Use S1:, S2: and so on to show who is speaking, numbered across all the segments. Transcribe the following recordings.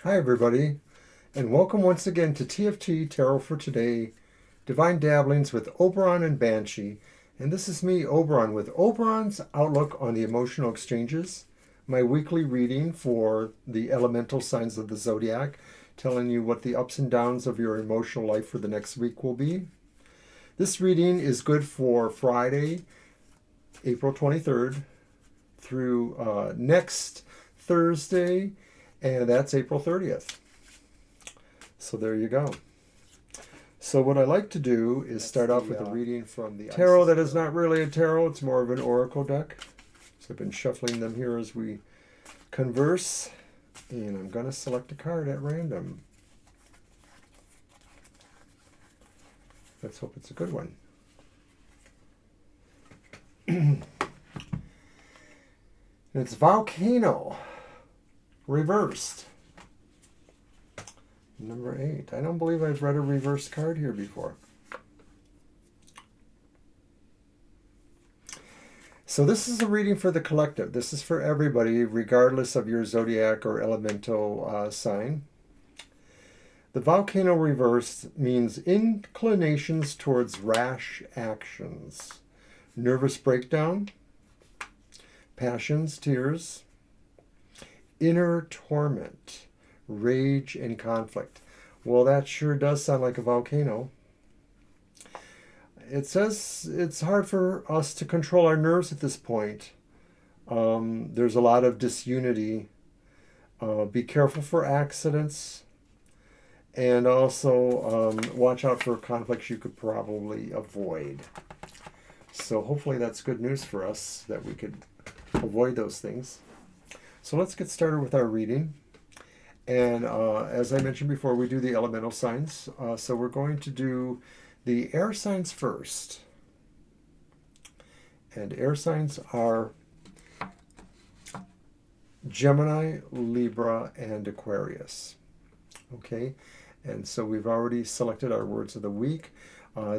S1: Hi, everybody, and welcome once again to TFT Tarot for Today, Divine Dabblings with Oberon and Banshee. And this is me, Oberon, with Oberon's Outlook on the Emotional Exchanges, my weekly reading for the elemental signs of the Zodiac, telling you what the ups and downs of your emotional life for the next week will be. This reading is good for Friday, April 23rd, through next Thursday, and that's April 30th. So there you go. So what I like to do is start off with a reading from the tarot that is not really a tarot. It's more of an oracle deck. So I've been shuffling them here as we converse. And I'm going to select a card at random. Let's hope it's a good one. And it's Volcano reversed. Number 8. I don't believe I've read a reverse card here before. So this is a reading for the collective. This is for everybody, regardless of your zodiac or elemental sign. The volcano reversed means inclinations towards rash actions, nervous breakdown, passions, tears, inner torment, rage, and conflict. Well, that sure does sound like a volcano. It says it's hard for us to control our nerves at this point. There's a lot of disunity. Be careful for accidents. And also watch out for conflicts you could probably avoid. So hopefully that's good news for us, that we could avoid those things. So let's get started with our reading. And as I mentioned before, we do the elemental signs. So we're going to do the air signs first. And air signs are Gemini, Libra, and Aquarius. Okay, and so we've already selected our words of the week.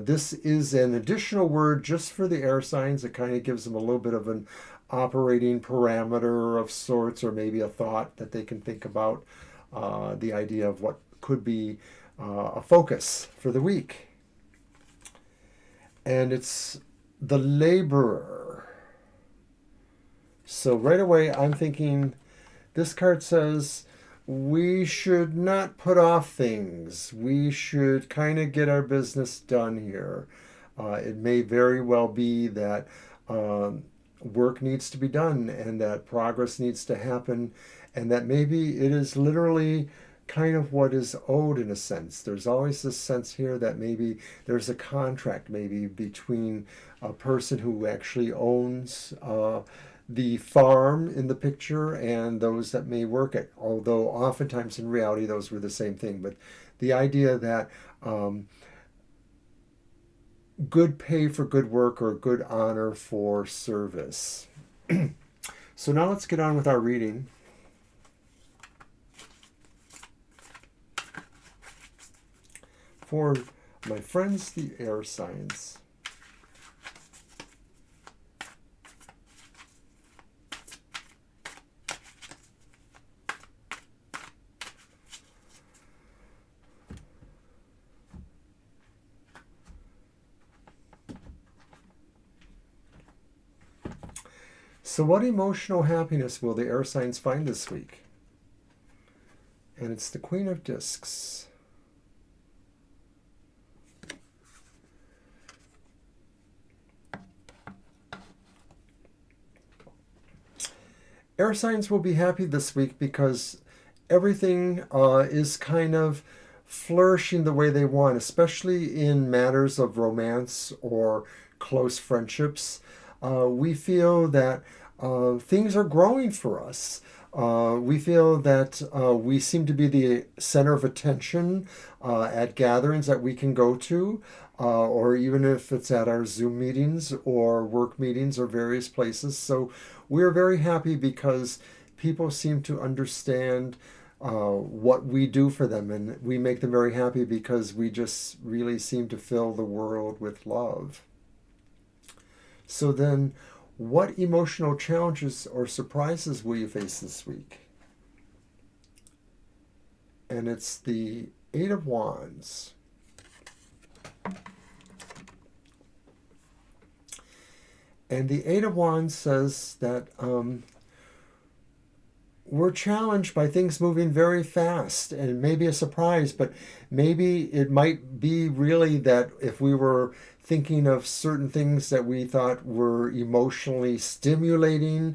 S1: This is an additional word just for the air signs. It kind of gives them a little bit of an operating parameter of sorts, or maybe a thought that they can think about, the idea of what could be a focus for the week. And it's the laborer. So right away I'm thinking, this card says we should not put off things. We should kind of get our business done here. It may very well be that work needs to be done and that progress needs to happen, and that maybe it is literally kind of what is owed in a sense. There's always this sense here that maybe there's a contract maybe between a person who actually owns the farm in the picture and those that may work it, although oftentimes in reality those were the same thing. But the idea that good pay for good work, or good honor for service. So now let's get on with our reading. For my friends, the air signs. So what emotional happiness will the air signs find this week? And it's the Queen of Discs. Air signs will be happy this week because everything is kind of flourishing the way they want, especially in matters of romance or close friendships. We feel that things are growing for us. We feel that we seem to be the center of attention at gatherings that we can go to, or even if it's at our Zoom meetings or work meetings or various places. So we're very happy because people seem to understand what we do for them, and we make them very happy because we just really seem to fill the world with love. So then, what emotional challenges or surprises will you face this week? and it's the Eight of Wands. And the Eight of Wands says that we're challenged by things moving very fast, and maybe a surprise, but maybe it might be really that if we were thinking of certain things that we thought were emotionally stimulating,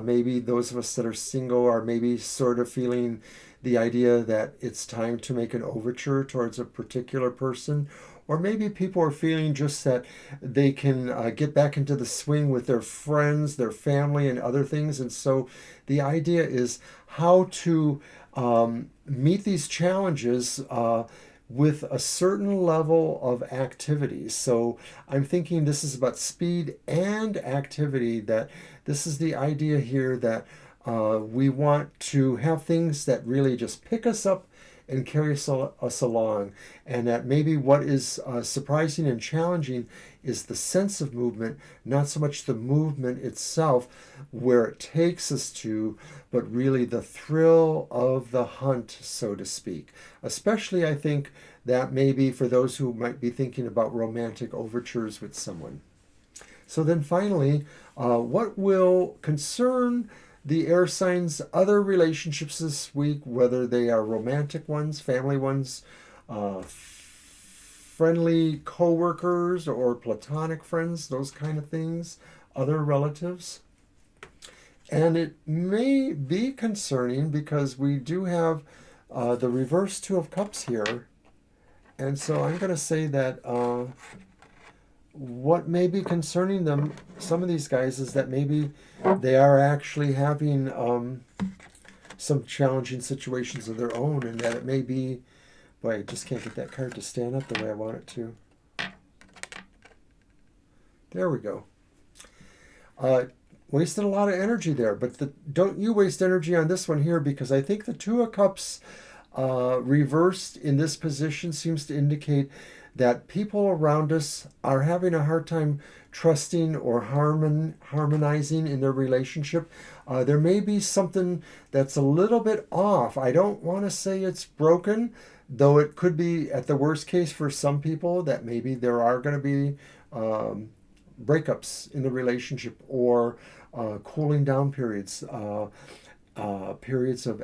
S1: maybe those of us that are single are maybe sort of feeling the idea that it's time to make an overture towards a particular person. Or maybe people are feeling just that they can get back into the swing with their friends, their family, and other things. And so the idea is how to meet these challenges with a certain level of activity. So I'm thinking this is about speed and activity, that this is the idea here that we want to have things that really just pick us up and carry us along, and that maybe what is surprising and challenging is the sense of movement, not so much the movement itself, where it takes us to, but really the thrill of the hunt, so to speak. Especially, I think, that maybe for those who might be thinking about romantic overtures with someone. So then finally, what will concern the air signs' other relationships this week, whether they are romantic ones, family ones, friendly co-workers, or platonic friends, those kind of things, other relatives. And it may be concerning because we do have the reverse Two of Cups here. And so I'm going to say that what may be concerning them, some of these guys, is that maybe they are actually having some challenging situations of their own, and that it may be, boy, I just can't get that card to stand up the way I want it to. There we go. Wasted a lot of energy there, but don't you waste energy on this one here, because I think the Two of Cups reversed in this position seems to indicate that people around us are having a hard time trusting or harmonizing in their relationship. There may be something that's a little bit off. I don't want to say it's broken, though it could be, at the worst case for some people, that maybe there are going to be breakups in the relationship, or cooling down periods, periods of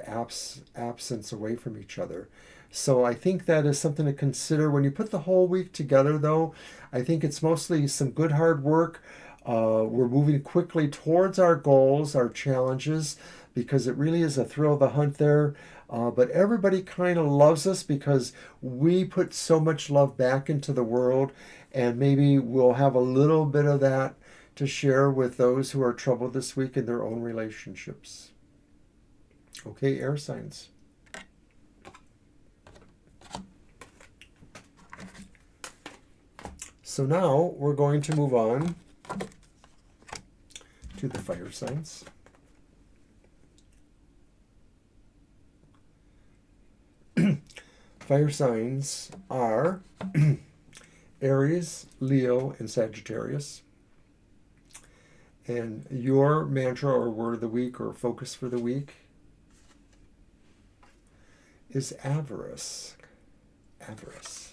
S1: absence away from each other. So I think that is something to consider. When you put the whole week together, though, I think it's mostly some good hard work. We're moving quickly towards our goals, our challenges, because it really is a thrill of the hunt there. But everybody kind of loves us because we put so much love back into the world, and maybe we'll have a little bit of that to share with those who are troubled this week in their own relationships. Okay, air signs. So now we're going to move on to the fire signs. Fire signs are Aries, Leo, and Sagittarius. And your mantra or word of the week or focus for the week is avarice. Avarice.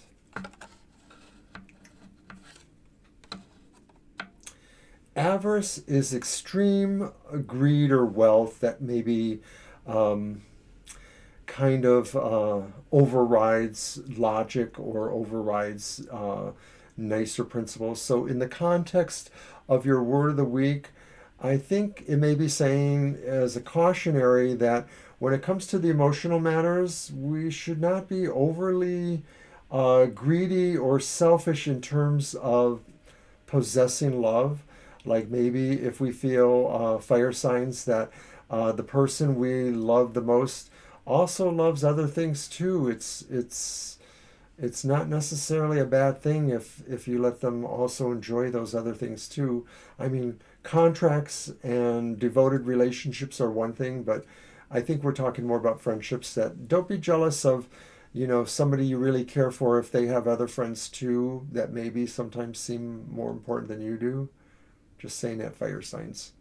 S1: Avarice is extreme greed or wealth that maybe kind of overrides logic or overrides nicer principles. So in the context of your word of the week, I think it may be saying as a cautionary that when it comes to the emotional matters, we should not be overly greedy or selfish in terms of possessing love. Like maybe if we feel fire signs that the person we love the most also loves other things too. It's not necessarily a bad thing if you let them also enjoy those other things too. I mean, contracts and devoted relationships are one thing, but I think we're talking more about friendships. That don't be jealous of, somebody you really care for if they have other friends too that maybe sometimes seem more important than you do. Just saying that, fire signs.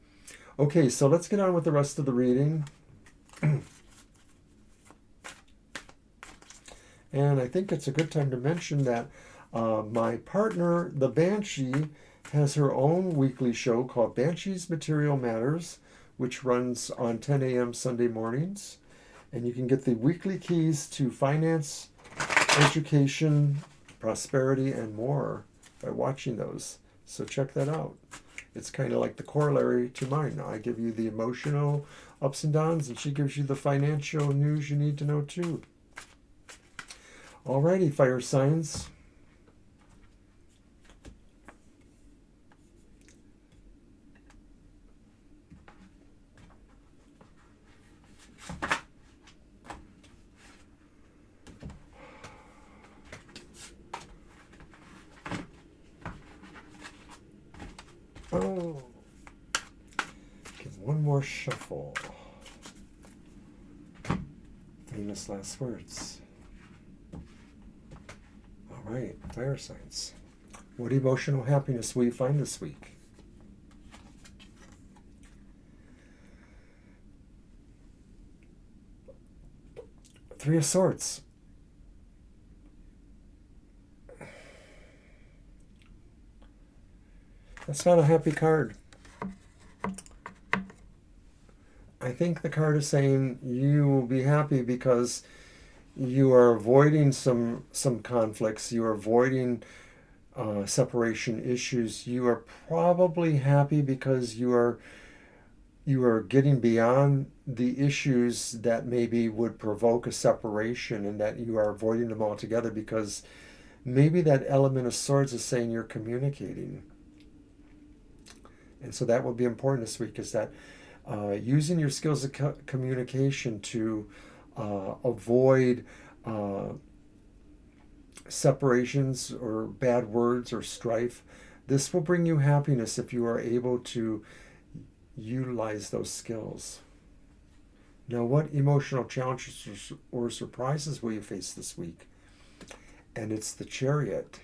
S1: Okay, so let's get on with the rest of the reading. And I think it's a good time to mention that my partner, the Banshee, has her own weekly show called Banshee's Material Matters, which runs on 10 a.m. Sunday mornings. And you can get the weekly keys to finance, education, prosperity, and more by watching those. So check that out. It's kind of like the corollary to mine. I give you the emotional ups and downs, and she gives you the financial news you need to know too. Alrighty, fire signs. Oh, give one more shuffle. Famous last words. All right, fire signs. What emotional happiness will you find this week? Three of Swords. That's not a happy card. I think the card is saying you will be happy because you are avoiding some conflicts. You are avoiding separation issues. You are probably happy because you are getting beyond the issues that maybe would provoke a separation, and that you are avoiding them altogether because maybe that element of Swords is saying you're communicating. And so that will be important this week, is that using your skills of communication to avoid separations or bad words or strife. This will bring you happiness if you are able to utilize those skills. Now, what emotional challenges or surprises will you face this week? And it's the Chariot.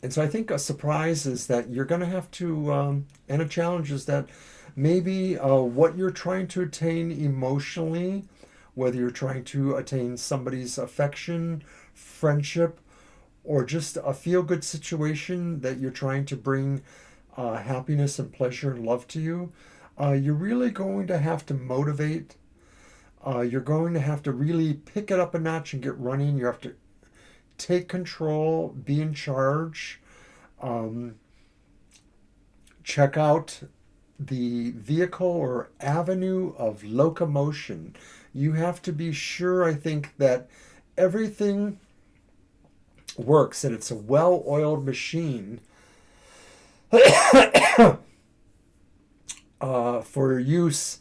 S1: And so I think a surprise is that you're going to have to, and a challenge is that maybe what you're trying to attain emotionally, whether you're trying to attain somebody's affection, friendship, or just a feel-good situation that you're trying to bring happiness and pleasure and love to you, you're really going to have to motivate. You're going to have to really pick it up a notch and get running. You have to take control, be in charge, check out the vehicle or avenue of locomotion. You have to be sure, I think, that everything works, that it's a well-oiled machine for use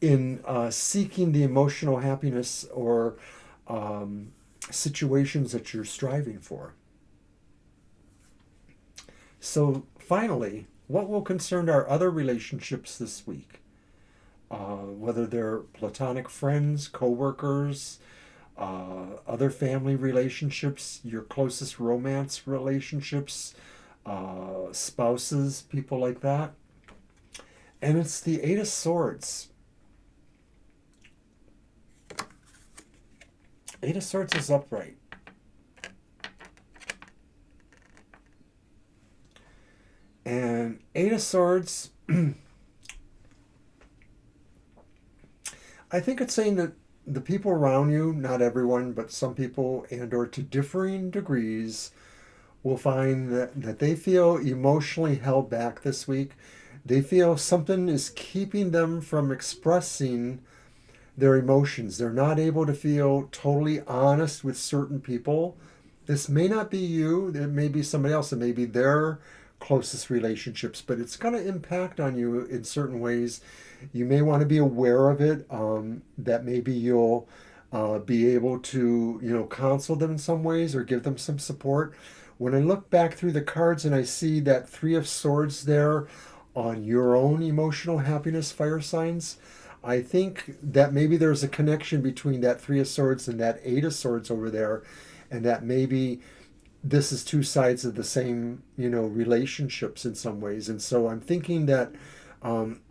S1: in seeking the emotional happiness or situations that you're striving for. So finally, what will concern our other relationships this week? Whether they're platonic friends, co-workers, other family relationships, your closest romance relationships, spouses, people like that. And it's the Eight of Swords. Eight of Swords is upright. And Eight of Swords, I think it's saying that the people around you, not everyone, but some people, and or to differing degrees, will find that they feel emotionally held back this week. They feel something is keeping them from expressing their emotions. They're not able to feel totally honest with certain people. This may not be you. It may be somebody else. It may be their closest relationships, but it's going to impact on you in certain ways. You may want to be aware of it, that maybe you'll be able to, counsel them in some ways or give them some support. When I look back through the cards and I see that Three of Swords there on your own emotional happiness, fire signs, I think that maybe there's a connection between that Three of Swords and that Eight of Swords over there, and that maybe this is two sides of the same, relationships in some ways. And so I'm thinking that um,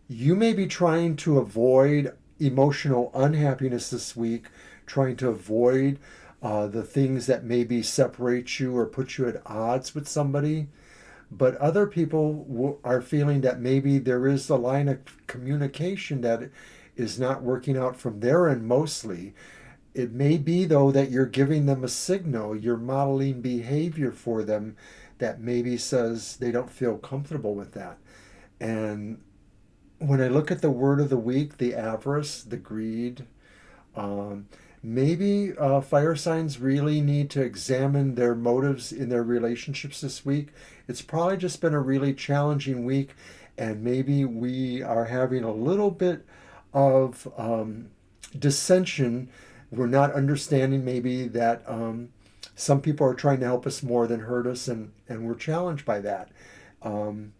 S1: you may be trying to avoid emotional unhappiness this week, trying to avoid the things that maybe separate you or put you at odds with somebody. But other people are feeling that maybe there is a line of communication that is not working out from their end mostly. It may be, though, that you're giving them a signal, you're modeling behavior for them that maybe says they don't feel comfortable with that. And when I look at the word of the week, the avarice, the greed, um, maybe fire signs really need to examine their motives in their relationships this week. It's probably just been a really challenging week, and maybe we are having a little bit of dissension. We're not understanding maybe that some people are trying to help us more than hurt us, and we're challenged by that. Um,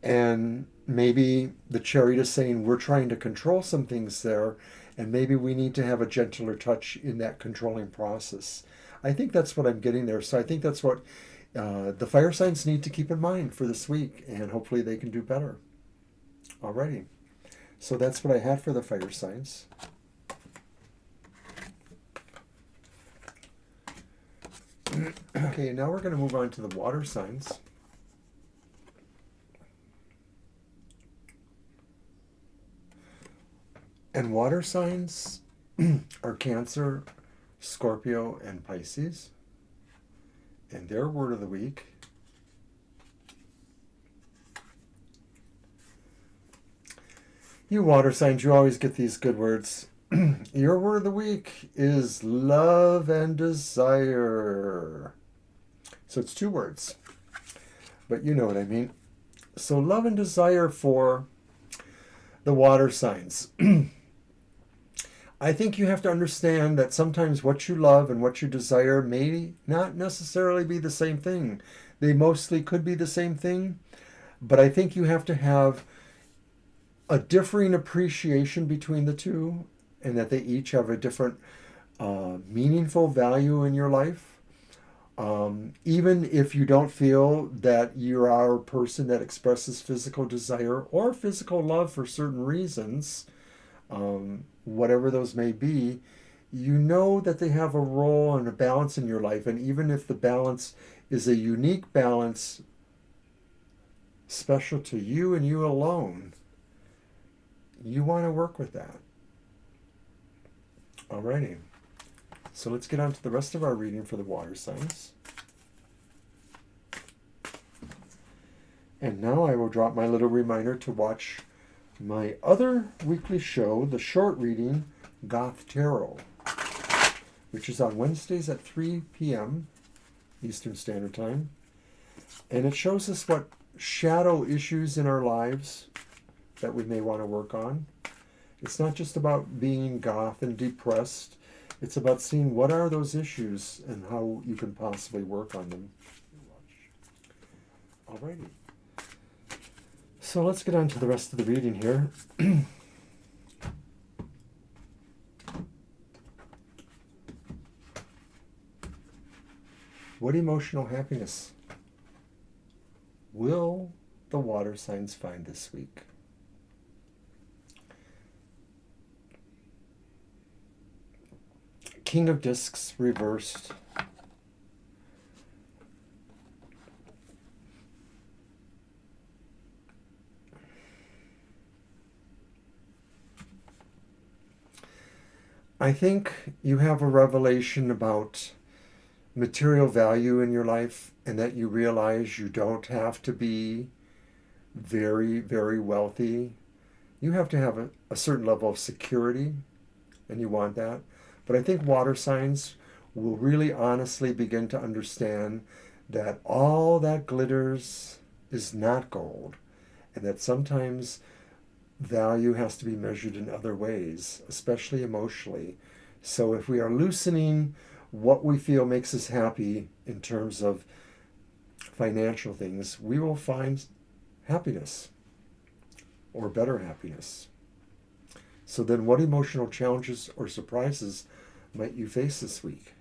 S1: and maybe the chariot is saying we're trying to control some things there, and maybe we need to have a gentler touch in that controlling process. I think that's what I'm getting there. So I think that's what the fire signs need to keep in mind for this week, and hopefully they can do better. Alrighty. So that's what I had for the fire signs. Okay, now we're going to move on to the water signs. And water signs are Cancer, Scorpio, and Pisces. And their word of the week you water signs, you always get these good words. Your word of the week is love and desire. So it's two words, but you know what I mean. So love and desire for the water signs. I think you have to understand that sometimes what you love and what you desire may not necessarily be the same thing. They mostly could be the same thing, but I think you have to have a differing appreciation between the two, and that they each have a different meaningful value in your life. Even if you don't feel that you are a person that expresses physical desire or physical love for certain reasons, whatever those may be, you know that they have a role and a balance in your life. And even if the balance is a unique balance, special to you and you alone, you want to work with that. Alrighty. So let's get on to the rest of our reading for the water signs. And now I will drop my little reminder to watch my other weekly show, the short reading, Goth Tarot, which is on Wednesdays at 3 p.m. Eastern Standard Time. And it shows us what shadow issues in our lives that we may want to work on. It's not just about being goth and depressed. It's about seeing what are those issues and how you can possibly work on them. Alrighty. So let's get on to the rest of the reading here. What emotional happiness will the water signs find this week? King of Discs reversed. I think you have a revelation about material value in your life, and that you realize you don't have to be very, very wealthy. You have to have a certain level of security, and you want that. But I think water signs will really honestly begin to understand that all that glitters is not gold, and that sometimes value has to be measured in other ways, especially emotionally. So if we are loosening what we feel makes us happy in terms of financial things, we will find happiness, or better happiness. So then what emotional challenges or surprises might you face this week?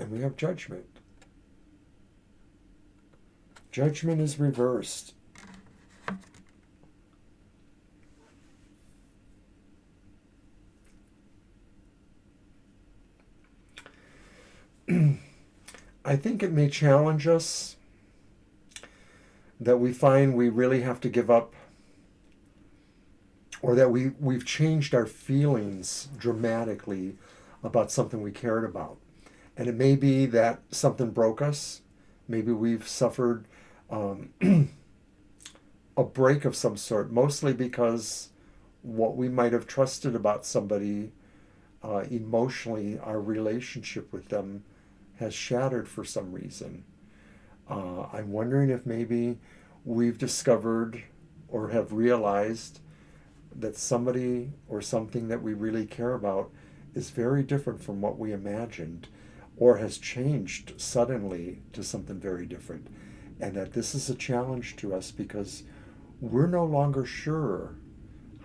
S1: and we have judgment. Judgment is reversed. I think it may challenge us that we find we really have to give up, or that we've changed our feelings dramatically about something we cared about. And it may be that something broke us. Maybe we've suffered a break of some sort, mostly because what we might have trusted about somebody emotionally, our relationship with them has shattered for some reason. I'm wondering if maybe we've discovered or have realized that somebody or something that we really care about is very different from what we imagined, or has changed suddenly to something very different. And that this is a challenge to us because we're no longer sure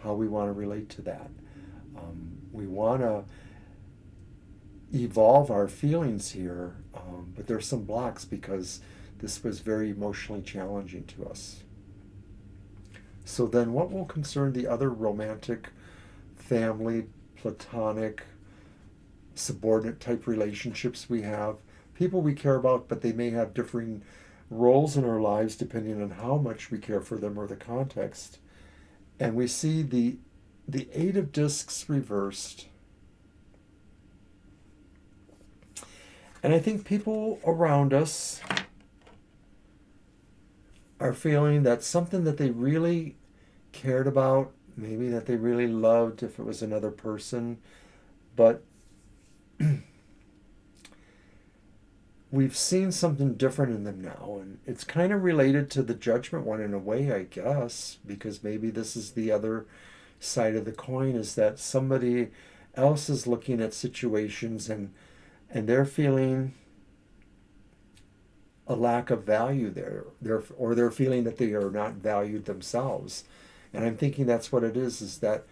S1: how we want to relate to that. We want to evolve our feelings here, but there's some blocks because this was very emotionally challenging to us. So then what will concern the other romantic, family, platonic, subordinate type relationships we have? People we care about, but they may have differing roles in our lives depending on how much we care for them or the context. And we see the Eight of Discs reversed. And I think people around us are feeling that something that they really cared about, maybe that they really loved if it was another person, but we've seen something different in them now. And it's kind of related to the judgment one in a way, I guess, because maybe this is the other side of the coin, is that somebody else is looking at situations and they're feeling a lack of value there, or they're feeling that they are not valued themselves. And I'm thinking that's what it is that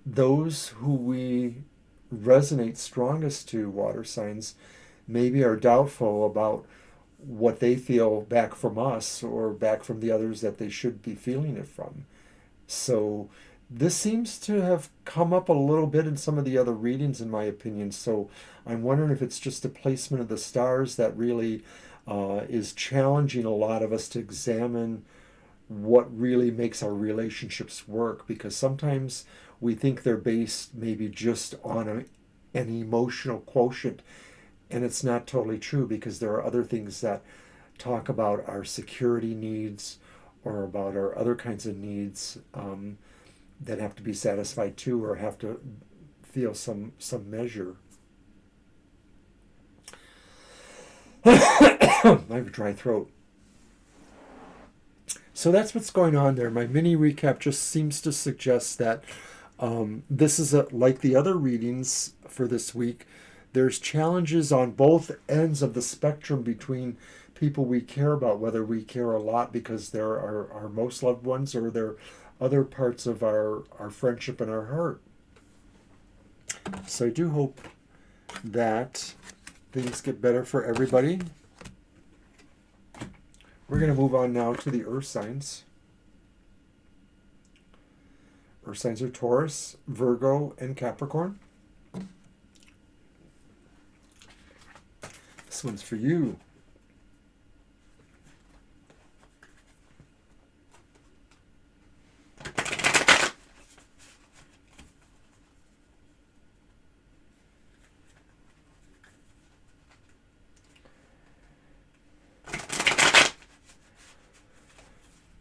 S1: those who we resonate strongest to, water signs, maybe are doubtful about what they feel back from us or back from the others that they should be feeling it from. So this seems to have come up a little bit in some of the other readings, in my opinion. So I'm wondering if it's just a placement of the stars that really is challenging a lot of us to examine what really makes our relationships work, because sometimes we think they're based maybe just on an emotional quotient, and it's not totally true, because there are other things that talk about our security needs or about our other kinds of needs that have to be satisfied too, or have to feel some measure. I have a dry throat. So that's what's going on there. My mini recap just seems to suggest that this is like the other readings for this week. There's challenges on both ends of the spectrum between people we care about, whether we care a lot because they're our most loved ones, or they're other parts of our friendship and our heart. So I do hope that things get better for everybody. We're going to move on now to the earth signs. Earth signs are Taurus, Virgo, and Capricorn. This one's for you.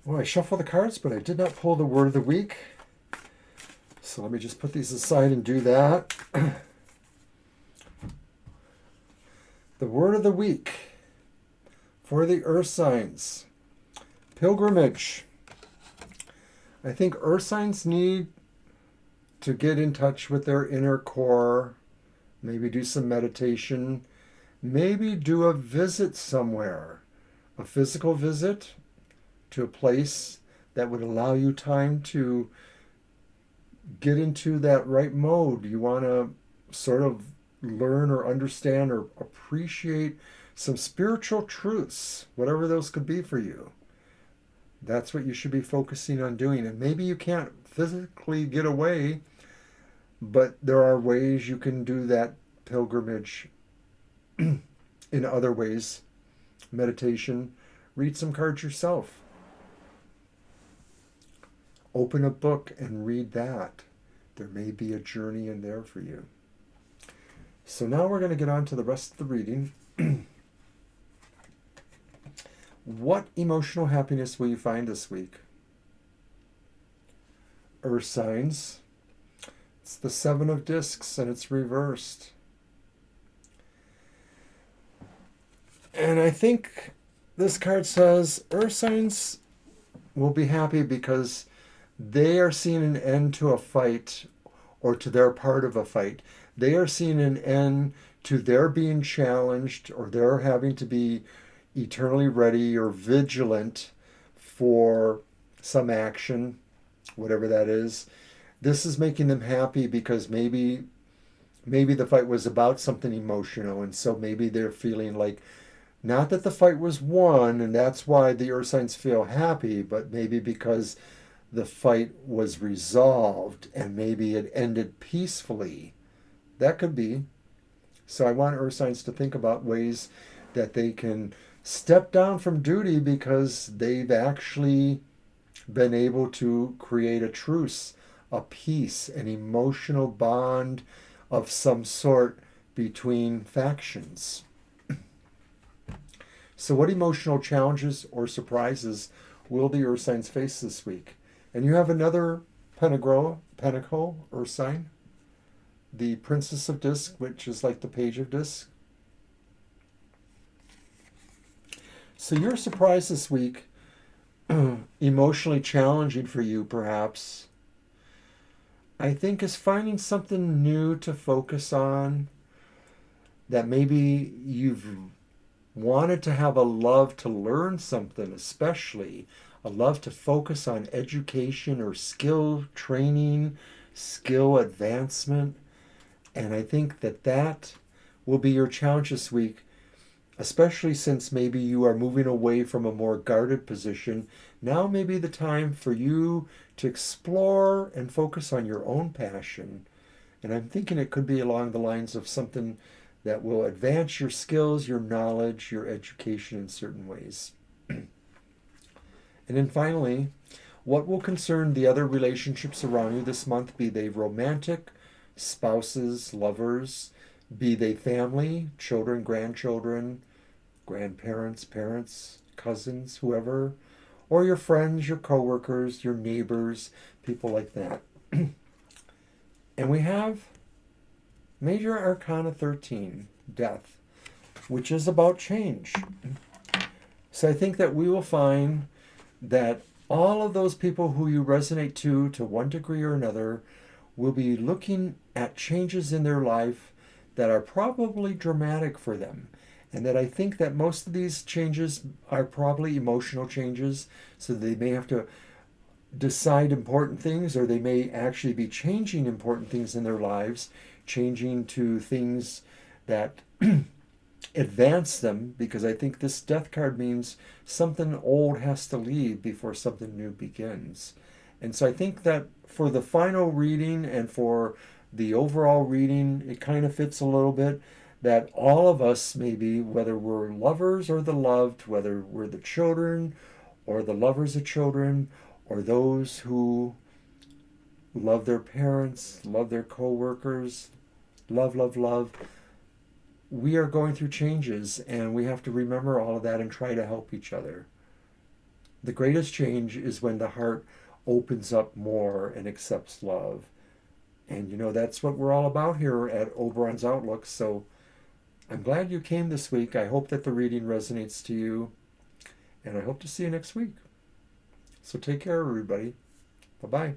S1: Well, I shuffled the cards, but I did not pull the word of the week. So let me just put these aside and do that. The word of the week for the earth signs: pilgrimage. I think earth signs need to get in touch with their inner core, maybe do some meditation, maybe do a visit somewhere, a physical visit to a place that would allow you time to get into that right mode. You want to sort of learn or understand or appreciate some spiritual truths, whatever those could be for you. That's what you should be focusing on doing. And maybe you can't physically get away, but there are ways you can do that pilgrimage in other ways. Meditation, read some cards yourself. Open a book and read that. There may be a journey in there for you. So now we're going to get on to the rest of the reading. What emotional happiness will you find this week? Earth signs. It's the Seven of Discs and it's reversed. And I think this card says Earth signs will be happy because they are seeing an end to a fight or to their part of a fight. They are seeing an end to their being challenged or their having to be eternally ready or vigilant for some action, whatever that is. This is making them happy because maybe the fight was about something emotional, and so maybe they're feeling like, not that the fight was won and that's why the earth signs feel happy, but maybe because the fight was resolved and maybe it ended peacefully. That could be. So I want earth signs to think about ways that they can step down from duty because they've actually been able to create a truce, a peace, an emotional bond of some sort between factions. So what emotional challenges or surprises will the earth signs face this week? And you have another pentacle, earth sign, the Princess of Disc, which is like the Page of Disc. So your surprise this week, emotionally challenging for you perhaps, I think is finding something new to focus on, that maybe you've wanted to have a love to learn something, especially a love to focus on education or skill training, skill advancement. And I think that will be your challenge this week, especially since maybe you are moving away from a more guarded position. Now may be the time for you to explore and focus on your own passion. And I'm thinking it could be along the lines of something that will advance your skills, your knowledge, your education in certain ways. And then finally, what will concern the other relationships around you this month, be they romantic, spouses, lovers, be they family, children, grandchildren, grandparents, parents, cousins, whoever, or your friends, your coworkers, your neighbors, people like that. And we have Major Arcana 13, Death, which is about change. So I think that we will find that all of those people who you resonate to one degree or another, will be looking at changes in their life that are probably dramatic for them. And that I think that most of these changes are probably emotional changes, so they may have to decide important things, or they may actually be changing important things in their lives, changing to things that advance them, because I think this death card means something old has to leave before something new begins. And so I think that for the final reading and for the overall reading, it kind of fits a little bit that all of us, maybe, whether we're lovers or the loved, whether we're the children or the lovers of children, or those who love their parents, love their co-workers, love, we are going through changes, and we have to remember all of that and try to help each other. The greatest change is when the heart opens up more and accepts love. And that's what we're all about here at Oberon's Outlook. So I'm glad you came this week. I hope that the reading resonates to you, and I hope to see you next week. So take care, everybody. Bye-bye.